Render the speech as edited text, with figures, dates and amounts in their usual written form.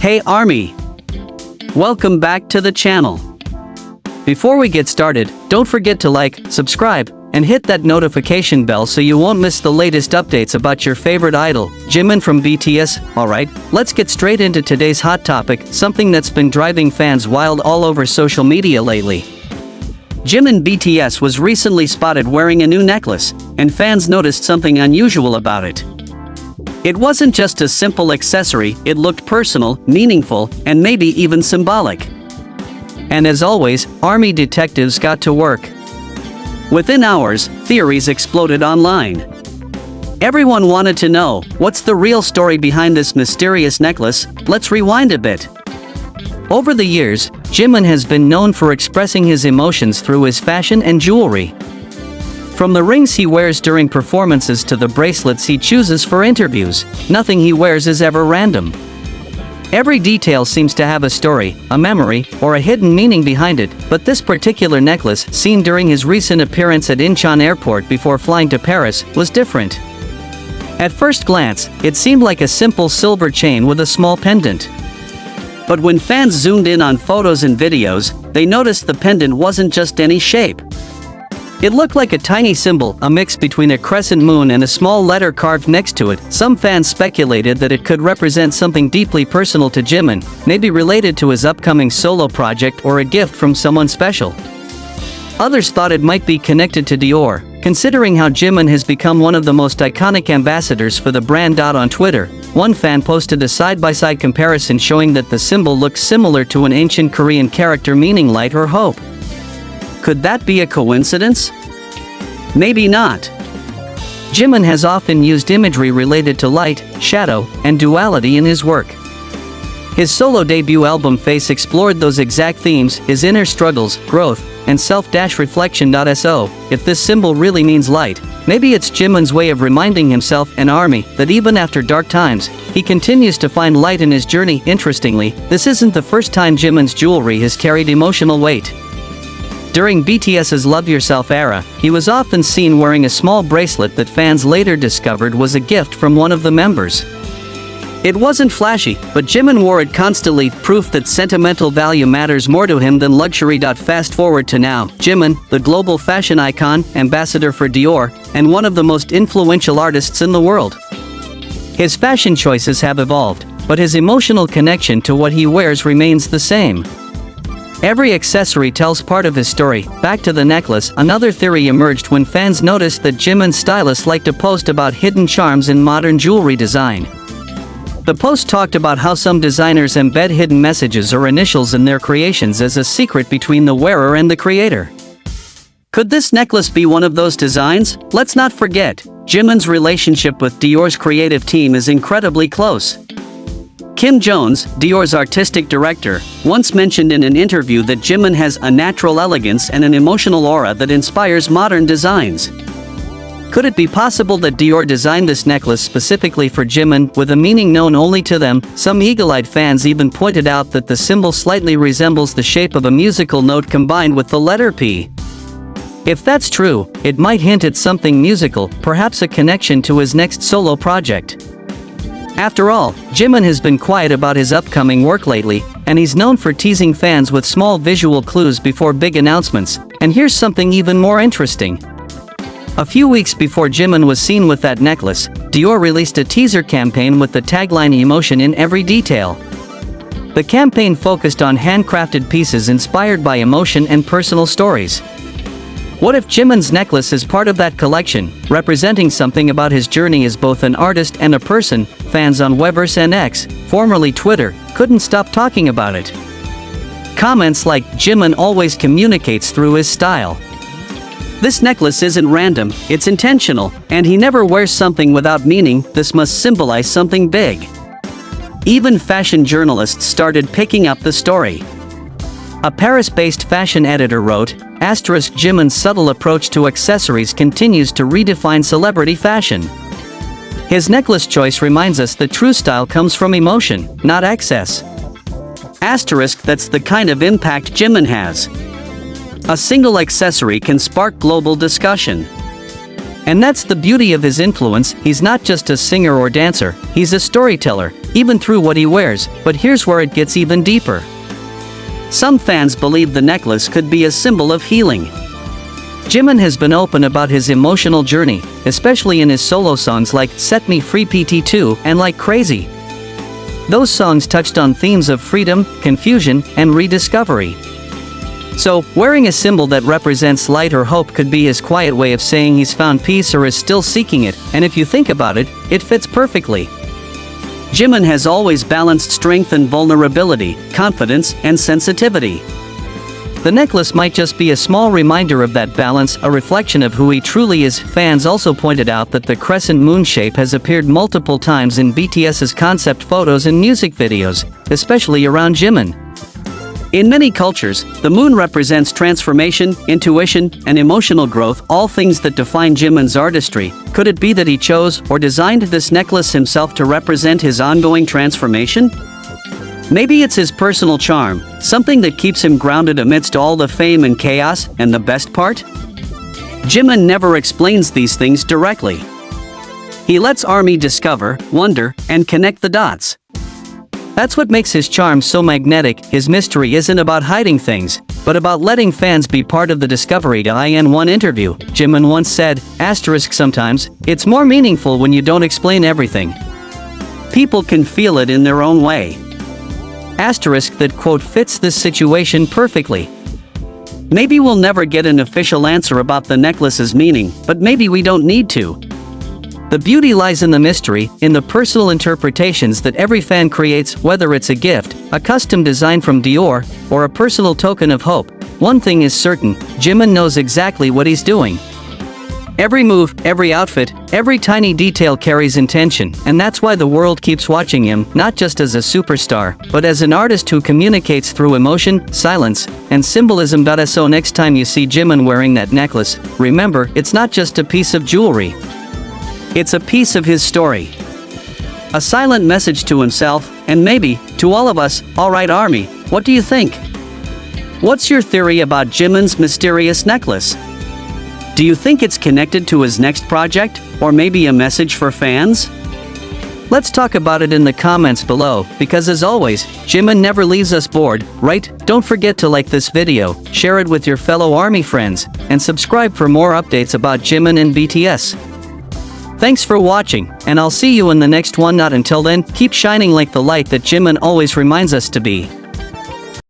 Hey Army! Welcome back to the channel. Before we get started, don't forget to like, subscribe, and hit that notification bell so you won't miss the latest updates about your favorite idol, Jimin from BTS. Alright, let's get straight into today's hot topic, something that's been driving fans wild all over social media lately. Jimin BTS was recently spotted wearing a new necklace, and fans noticed something unusual about it. It wasn't just a simple accessory, it looked personal, meaningful, and maybe even symbolic. And as always, Army detectives got to work. Within hours, theories exploded online. Everyone wanted to know, what's the real story behind this mysterious necklace? Let's rewind a bit. Over the years, Jimin has been known for expressing his emotions through his fashion and jewelry. From the rings he wears during performances to the bracelets he chooses for interviews, nothing he wears is ever random. Every detail seems to have a story, a memory, or a hidden meaning behind it, but this particular necklace, seen during his recent appearance at Incheon Airport before flying to Paris, was different. At first glance, it seemed like a simple silver chain with a small pendant. But when fans zoomed in on photos and videos, they noticed the pendant wasn't just any shape. It looked like a tiny symbol, a mix between a crescent moon and a small letter carved next to it. Some fans speculated that it could represent something deeply personal to Jimin, maybe related to his upcoming solo project or a gift from someone special. Others thought it might be connected to Dior, considering how Jimin has become one of the most iconic ambassadors for the brand. On Twitter, one fan posted a side-by-side comparison showing that the symbol looks similar to an ancient Korean character meaning light or hope. Could that be a coincidence? Maybe not. Jimin has often used imagery related to light, shadow, and duality in his work. His solo debut album Face explored those exact themes, his inner struggles, growth, and self-reflection. So, if this symbol really means light, maybe it's Jimin's way of reminding himself and Army that even after dark times, he continues to find light in his journey. Interestingly, this isn't the first time Jimin's jewelry has carried emotional weight. During BTS's Love Yourself era, he was often seen wearing a small bracelet that fans later discovered was a gift from one of the members. It wasn't flashy, but Jimin wore it constantly, proof that sentimental value matters more to him than luxury. Fast forward to now, Jimin, the global fashion icon, ambassador for Dior, and one of the most influential artists in the world. His fashion choices have evolved, but his emotional connection to what he wears remains the same. Every accessory tells part of his story. Back to the necklace, another theory emerged when fans noticed that Jimin's stylist liked to post about hidden charms in modern jewelry design. The post talked about how some designers embed hidden messages or initials in their creations as a secret between the wearer and the creator. Could this necklace be one of those designs? Let's not forget, Jimin's relationship with Dior's creative team is incredibly close. Kim Jones, Dior's artistic director, once mentioned in an interview that Jimin has a natural elegance and an emotional aura that inspires modern designs. Could it be possible that Dior designed this necklace specifically for Jimin, with a meaning known only to them? Some eagle-eyed fans even pointed out that the symbol slightly resembles the shape of a musical note combined with the letter P. If that's true, it might hint at something musical, perhaps a connection to his next solo project. After all, Jimin has been quiet about his upcoming work lately, and he's known for teasing fans with small visual clues before big announcements. And here's something even more interesting. A few weeks before Jimin was seen with that necklace, Dior released a teaser campaign with the tagline "Emotion in every detail." The campaign focused on handcrafted pieces inspired by emotion and personal stories. What if Jimin's necklace is part of that collection, representing something about his journey as both an artist and a person? Fans on Weverse and X, formerly Twitter, couldn't stop talking about it. Comments like, "Jimin always communicates through his style. This necklace isn't random, it's intentional, and he never wears something without meaning. This must symbolize something big." Even fashion journalists started picking up the story. A Paris-based fashion editor wrote, Jimin's subtle approach to accessories continues to redefine celebrity fashion. His necklace choice reminds us that true style comes from emotion, not excess. That's the kind of impact Jimin has. A single accessory can spark global discussion. And that's the beauty of his influence. He's not just a singer or dancer, he's a storyteller, even through what he wears, but here's where it gets even deeper. Some fans believe the necklace could be a symbol of healing. Jimin has been open about his emotional journey, especially in his solo songs like Set Me Free PT2 and Like Crazy. Those songs touched on themes of freedom, confusion, and rediscovery. So, wearing a symbol that represents light or hope could be his quiet way of saying he's found peace or is still seeking it, and if you think about it, it fits perfectly. Jimin has always balanced strength and vulnerability, confidence and sensitivity. The necklace might just be a small reminder of that balance, a reflection of who he truly is. Fans also pointed out that the crescent moon shape has appeared multiple times in BTS's concept photos and music videos, especially around Jimin. In many cultures, the moon represents transformation, intuition, and emotional growth, all things that define Jimin's artistry. Could it be that he chose or designed this necklace himself to represent his ongoing transformation? Maybe it's his personal charm, something that keeps him grounded amidst all the fame and chaos, and the best part? Jimin never explains these things directly. He lets ARMY discover, wonder, and connect the dots. That's what makes his charm so magnetic. His mystery isn't about hiding things, but about letting fans be part of the discovery. In one interview, Jimin once said, "Sometimes, it's more meaningful when you don't explain everything. People can feel it in their own way." That quote fits this situation perfectly. Maybe we'll never get an official answer about the necklace's meaning, but maybe we don't need to. The beauty lies in the mystery, in the personal interpretations that every fan creates, whether it's a gift, a custom design from Dior, or a personal token of hope. One thing is certain, Jimin knows exactly what he's doing. Every move, every outfit, every tiny detail carries intention, and that's why the world keeps watching him, not just as a superstar, but as an artist who communicates through emotion, silence, and symbolism. So next time you see Jimin wearing that necklace, remember, it's not just a piece of jewelry. It's a piece of his story. A silent message to himself, and maybe, to all of us. Alright ARMY, what do you think? What's your theory about Jimin's mysterious necklace? Do you think it's connected to his next project, or maybe a message for fans? Let's talk about it in the comments below, because as always, Jimin never leaves us bored, right? Don't forget to like this video, share it with your fellow ARMY friends, and subscribe for more updates about Jimin and BTS. Thanks for watching, and I'll see you in the next one. Not until then, keep shining like the light that Jimin always reminds us to be.